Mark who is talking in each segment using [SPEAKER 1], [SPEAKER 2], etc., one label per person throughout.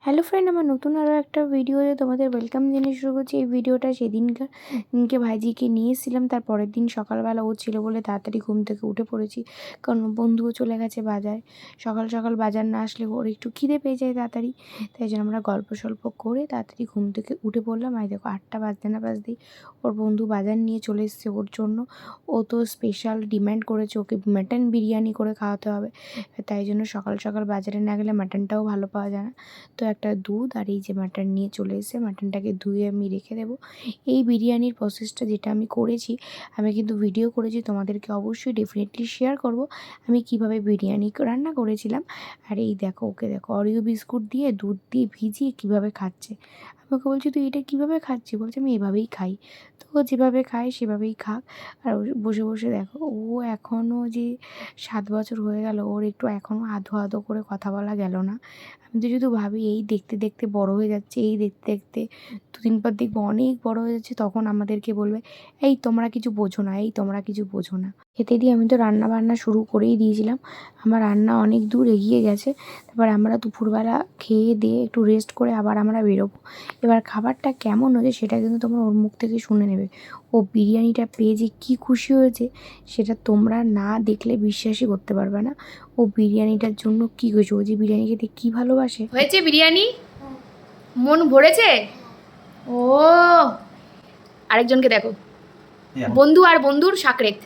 [SPEAKER 1] Hello friend, আমার নতুন আরও একটা ভিডিওতে তোমাদের ওয়েলকাম জানিয়ে শুরু করছি। এই ভিডিওটা সেদিনকে ভাইজিকে নিয়ে এসেছিলাম, তার পরের দিন সকালবেলা ও ছিল বলে তাড়াতাড়ি ঘুম থেকে উঠে পড়েছি, কারণ বন্ধুও চলে গেছে বাজারে। সকাল সকাল বাজার না আসলে ওর একটু খিদে পেয়ে যায় তাড়াতাড়ি, তাই জন্য আমরা গল্প সল্প করে তাড়াতাড়ি ঘুম থেকে উঠে পড়লাম। আর দেখো 8টা বাজতে না বাজতেই ওর বন্ধু বাজার নিয়ে চলে এসছে ওর জন্য। ও তো স্পেশাল ডিম্যান্ড করেছে, ওকে মাটন বিরিয়ানি করে খাওয়াতে হবে, তাই জন্য সকাল সকাল বাজারে না গেলে মাটনটাও ভালো পাওয়া যায় না। তো একটা দুধ আর এই যে মাটন নিয়ে চলে এসে মাটনটাকে ধুয়ে আমি রেখে দেবো। এই বিরিয়ানির প্রসেসটা যেটা আমি করেছি, আমি কিন্তু ভিডিও করেছি, তোমাদেরকে অবশ্যই ডেফিনেটলি শেয়ার করব আমি কিভাবে বিরিয়ানি রান্না করেছিলাম। আর এই দেখো, ওকে দেখো অরিও বিস্কুট দিয়ে দুধ দিয়ে ভিজিয়ে কিভাবে খাচ্ছে। আমাকে বলছি তুই এটা কীভাবে খাচ্ছি, বলছে আমি এভাবেই খাই। তো ও যেভাবে খায় সেভাবেই খাক। আর বসে বসে দেখো, ও এখনও যে 7 বছর হয়ে গেল, ওর একটু এখনও আধো আধো করে কথা বলা গেল না। আমি তো শুধু ভাবি এই দেখতে দেখতে বড় হয়ে যাচ্ছে, এই দেখতে দেখতে দুদিন পর দেখবো অনেক বড় হয়ে যাচ্ছে, তখন আমাদেরকে বলবে এই তোমরা কিছু বোঝো না, এই তোমরা কিছু বোঝো না। খেতে দিয়ে আমি তো রান্না বান্না শুরু করেই দিয়েছিলাম, আমার রান্না অনেক দূর এগিয়ে গেছে। তারপর আমরা দুপুরবেলা খেয়ে দিয়ে একটু রেস্ট করে আবার আমরা বেরোবো। এবার খাবারটা কেমন হয়েছে সেটা কিন্তু তোমরা ওর মুখ থেকে শুনে নেবে। ও বিরিয়ানিটা পেয়ে যে কী খুশি হয়েছে সেটা তোমরা না দেখলে বিশ্বাসই করতে পারবে না। ও বিরিয়ানিটার জন্য কী করেছে, ও যে বিরিয়ানি খেতে কী ভালোবাসে।
[SPEAKER 2] হয়েছে বিরিয়ানি? মন ভরেছে? ও আরেকজনকে দেখো, বন্ধু আর বন্ধুর সাকরেত।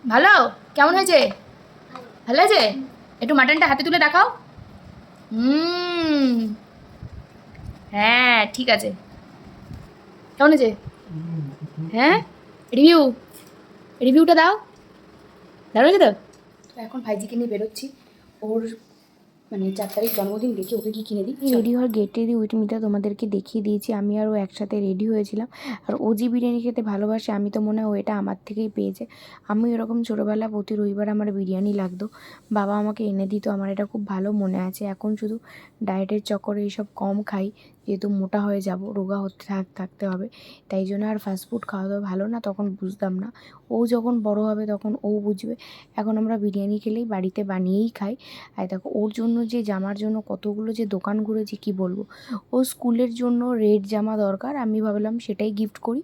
[SPEAKER 2] ভালো? কেমন হয়েছে? ভালো আছে? একটু মাটনটা হাতে তুলে দেখাও। হ্যাঁ ঠিক আছে। কেমন হয়েছে? হ্যাঁ, রিভিউটা দাও। দাঁড়ো হয়েছে তো? এখন ভাইজিকে নিয়ে বেরোচ্ছি। ওর 4 তারিখ জন্মদিন, দেখি ওকে কি কিনে দিই।
[SPEAKER 1] রেডি হওয়ার গেটে দিয়ে উইটমিটা তোমাদেরকে দেখিয়ে দিয়েছি, আমি আর ও একসাথে রেডি হয়েছিলাম। আর ও যে বিরিয়ানি খেতে ভালোবাসে, আমি তো মনে হয় ও এটা আমার থেকেই পেয়েছে। আমি এরকম ছোটোবেলা প্রতি রবিবার আমার বিরিয়ানি লাগতো, বাবা আমাকে এনে দিত, আমার এটা খুব ভালো মনে আছে। এখন শুধু ডায়েটের চক্করে এইসব কম খাই, যেহেতু মোটা হয়ে যাব, রোগা হতে থাকতে হবে, তাই জন্য আর ফাস্টফুড খাওয়া দাওয়া ভালো না। তখন বুঝতাম না, ও যখন বড় হবে তখন ও বুঝবে। এখন আমরা বিরিয়ানি খেলেই বাড়িতে বানিয়েই খাই। আর দেখো ওর জন্য যে জামার জন্য কতগুলো যে দোকান ঘুরেছি কি বলবো। ও স্কুলের জন্য রেড জামা দরকার, আমি ভাবলাম সেটাই গিফট করি,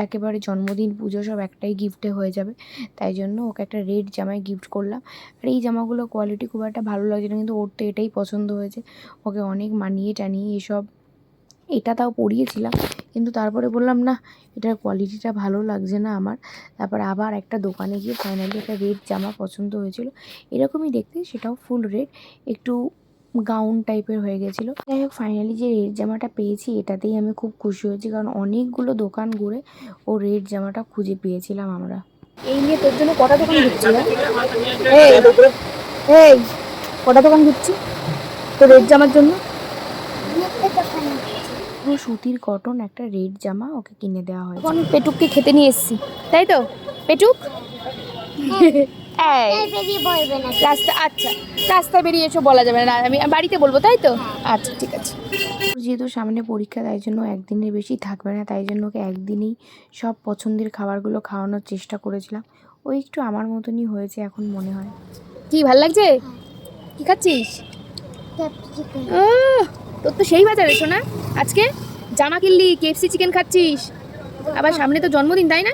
[SPEAKER 1] একেবারে জন্মদিন পুজো সব একটাই গিফটে হয়ে যাবে, তাই জন্য ওকে একটা রেড জামাই গিফট করলাম। আর এই জামাগুলো কোয়ালিটি খুব একটা ভালো লাগছে না, কিন্তু ওর তো এটাই পছন্দ হয়েছে, ওকে অনেক মানিয়ে টানিয়ে এসব এটা তাও পরিয়েছিলাম, কিন্তু তারপরে বললাম না, এটার কোয়ালিটিটা ভালো লাগছে না আমার। তারপর আবার একটা দোকানে গিয়ে ফাইনালি একটা রেড জামা পছন্দ হয়েছিল, এরকমই দেখতে, সেটাও ফুল রেড, একটু গাউন টাইপের হয়ে গেছিলো। যাই হোক, ফাইনালি যে রেড জামাটা পেয়েছি এটাতেই আমি খুব খুশি হয়েছি, কারণ অনেকগুলো দোকান ঘুরে ও রেড জামাটা খুঁজে পেয়েছিলাম আমরা।
[SPEAKER 2] এই নিয়ে তোর জন্য কটা দোকান ঘুরছি? এই কটা দোকান ঘুরছি তো রেড জামার জন্য?
[SPEAKER 1] পুরো সুতির কটন একটা রেড জামা ওকে কিনে দেওয়া হয়েছে।
[SPEAKER 2] এখন পেটুককে খেতে নিয়ে এসেছি, তাই তো? পেটুক রাস্তায় বেরিয়ে এসো, বলা যাবে না, আমি বাড়িতে বলবো, তাই তো? আচ্ছা ঠিক আছে।
[SPEAKER 1] যেহেতু সামনে পরীক্ষা, তাই জন্য একদিনের বেশি থাকবে না, তাই জন্য ওকে একদিনেই সব পছন্দের খাবারগুলো খাওয়ানোর চেষ্টা করেছিলাম। ওই একটু আমার মতনই হয়েছে এখন মনে হয়।
[SPEAKER 2] কি ভাল লাগছে? কি খাচ্ছিস? তোর তো সেই বাজারে শোনা, আজকে জামা কিনলি, KFC চিকেন খাচ্ছিস, আবার সামনে তো জন্মদিন, তাই না?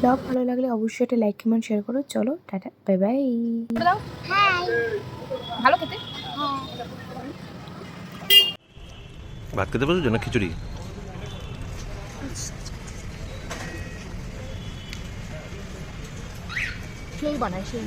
[SPEAKER 1] ব্লগ ভালো লাগলে অবশ্যই একটা লাইক কমেন্ট শেয়ার করো। চলো টাটা, বাই বাই।
[SPEAKER 2] ভালো খেতে।
[SPEAKER 3] ভাত খেতে বসেছো না খিচুড়ি?
[SPEAKER 2] সেই বানায় সেই